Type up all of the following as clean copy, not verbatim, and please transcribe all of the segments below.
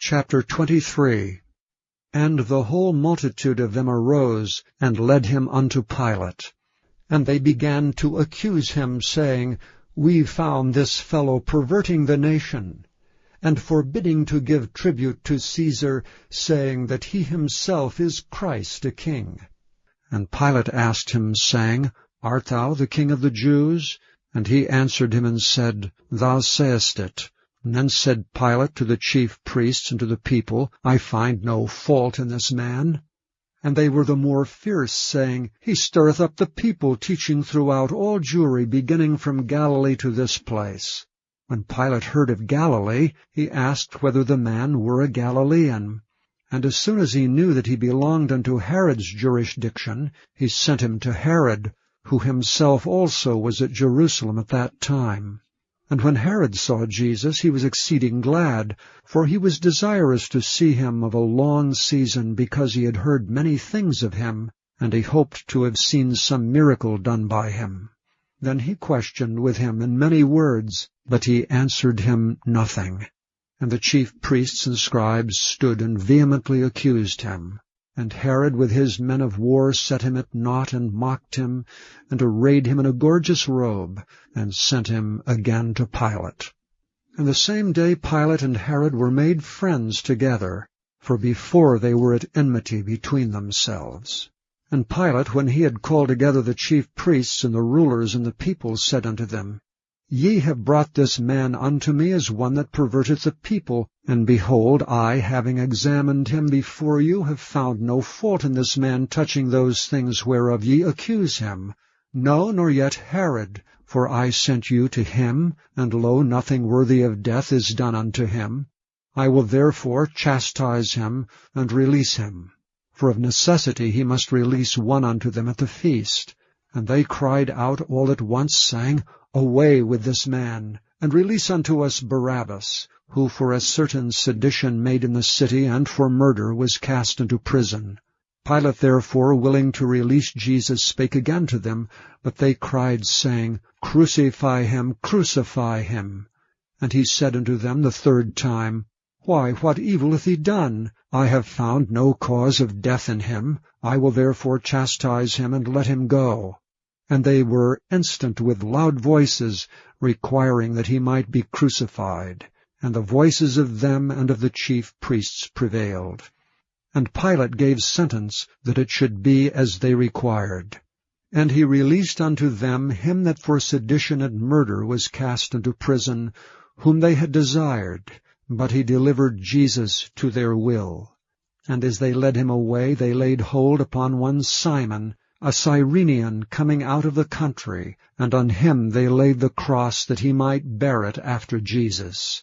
Chapter 23. And the whole multitude of them arose, and led him unto Pilate. And they began to accuse him, saying, We found this fellow perverting the nation, and forbidding to give tribute to Caesar, saying that he himself is Christ a king. And Pilate asked him, saying, Art thou the king of the Jews? And he answered him and said, Thou sayest it. And then said Pilate to the chief priests and to the people, I find no fault in this man. And they were the more fierce, saying, He stirreth up the people, teaching throughout all Jewry, beginning from Galilee to this place. When Pilate heard of Galilee, he asked whether the man were a Galilean. And as soon as he knew that he belonged unto Herod's jurisdiction, he sent him to Herod, who himself also was at Jerusalem at that time. And when Herod saw Jesus, he was exceeding glad, for he was desirous to see him of a long season, because he had heard many things of him, and he hoped to have seen some miracle done by him. Then he questioned with him in many words, but he answered him nothing. And the chief priests and scribes stood and vehemently accused him. And Herod with his men of war set him at naught, and mocked him, and arrayed him in a gorgeous robe, and sent him again to Pilate. And the same day Pilate and Herod were made friends together, for before they were at enmity between themselves. And Pilate, when he had called together the chief priests and the rulers and the people, said unto them, Ye have brought this man unto me as one that perverteth the people, and behold, I, having examined him before you, have found no fault in this man touching those things whereof ye accuse him. No, nor yet Herod, for I sent you to him, and lo, nothing worthy of death is done unto him. I will therefore chastise him, and release him. For of necessity he must release one unto them at the feast. And they cried out all at once, saying, Away with this man, and release unto us Barabbas, who for a certain sedition made in the city, and for murder was cast into prison. Pilate therefore, willing to release Jesus, spake again to them, but they cried, saying, Crucify him, crucify him. And he said unto them the third time, Why, what evil hath he done? I have found no cause of death in him. I will therefore chastise him, and let him go. And they were instant with loud voices, requiring that he might be crucified. And the voices of them and of the chief priests prevailed. And Pilate gave sentence that it should be as they required. And he released unto them him that for sedition and murder was cast into prison, whom they had desired, but he delivered Jesus to their will. And as they led him away, they laid hold upon one Simon, a Cyrenian, coming out of the country, and on him they laid the cross, that he might bear it after Jesus.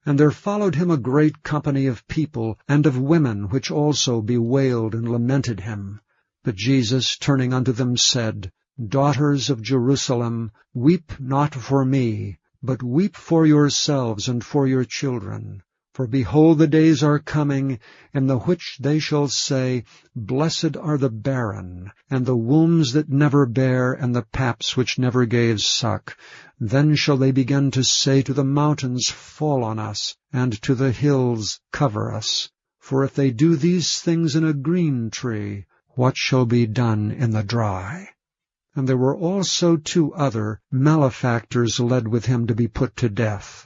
And there followed him a great company of people, and of women, which also bewailed and lamented him. But Jesus, turning unto them, said, Daughters of Jerusalem, weep not for me, but weep for yourselves and for your children. For behold, the days are coming, in the which they shall say, Blessed are the barren, and the wombs that never bare, and the paps which never gave suck. Then shall they begin to say to the mountains, Fall on us, and to the hills, Cover us. For if they do these things in a green tree, what shall be done in the dry? And there were also 2 other malefactors led with him to be put to death.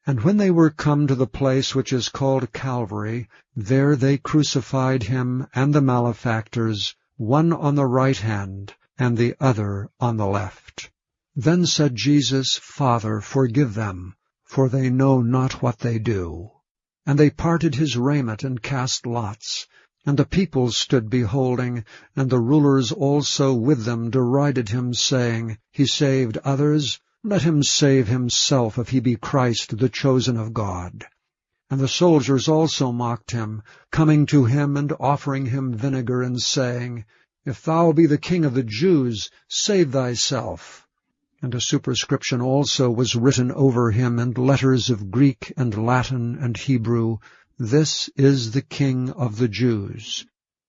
And when they were come to the place which is called Calvary, there they crucified him and the malefactors, one on the right hand, and the other on the left. Then said Jesus, Father, forgive them, for they know not what they do. And they parted his raiment, and cast lots. And the people stood beholding, and the rulers also with them derided him, saying, He saved others, let him save himself, if he be Christ, the chosen of God. And the soldiers also mocked him, coming to him and offering him vinegar, and saying, If thou be the King of the Jews, save thyself. And a superscription also was written over him in letters of Greek and Latin and Hebrew, This is the King of the Jews.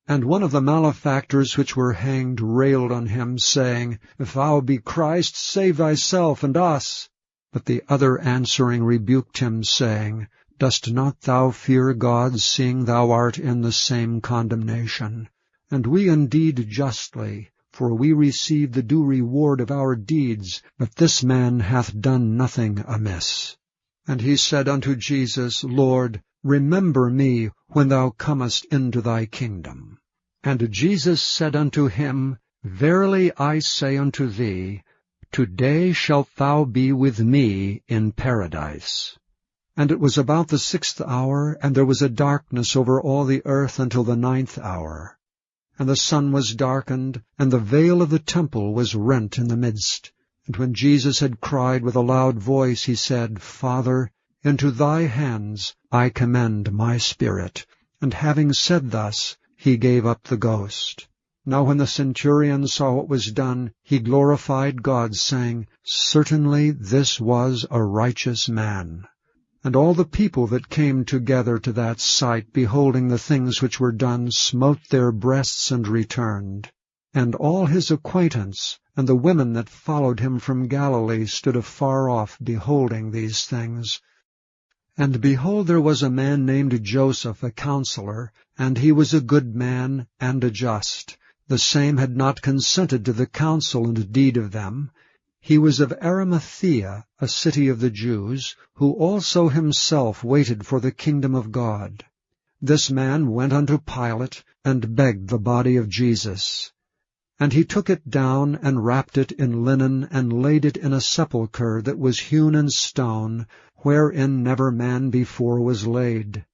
And one of the malefactors which were hanged railed on him, saying, If thou be Christ, save thyself and us. But the other answering rebuked him, saying, Dost not thou fear God, seeing thou art in the same condemnation? And we indeed justly, for we receive the due reward of our deeds, but this man hath done nothing amiss. And he said unto Jesus, Lord, remember me when thou comest into thy kingdom. And Jesus said unto him, Verily I say unto thee, Today shalt thou be with me in paradise. And it was about the 6th hour, and there was a darkness over all the earth until the 9th hour. And the sun was darkened, and the veil of the temple was rent in the midst. And when Jesus had cried with a loud voice, he said, Father, into thy hands I commend my spirit. And having said thus, he gave up the ghost. Now when the centurion saw what was done, he glorified God, saying, Certainly this was a righteous man. And all the people that came together to that sight, beholding the things which were done, smote their breasts and returned. And all his acquaintance, and the women that followed him from Galilee, stood afar off, beholding these things. And behold, there was a man named Joseph, a counselor, and he was a good man and a just. The same had not consented to the counsel and deed of them. He was of Arimathea, a city of the Jews, who also himself waited for the kingdom of God. This man went unto Pilate, and begged the body of Jesus. And he took it down, and wrapped it in linen, and laid it in a sepulchre that was hewn in stone, wherein never man before was laid.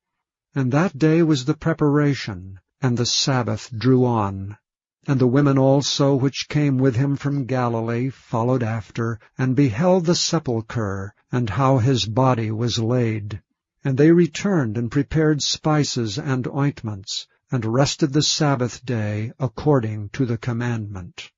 And that day was the preparation, and the Sabbath drew on. And the women also which came with him from Galilee followed after, and beheld the sepulchre, and how his body was laid. And they returned and prepared spices and ointments, and rested the Sabbath day according to the commandment.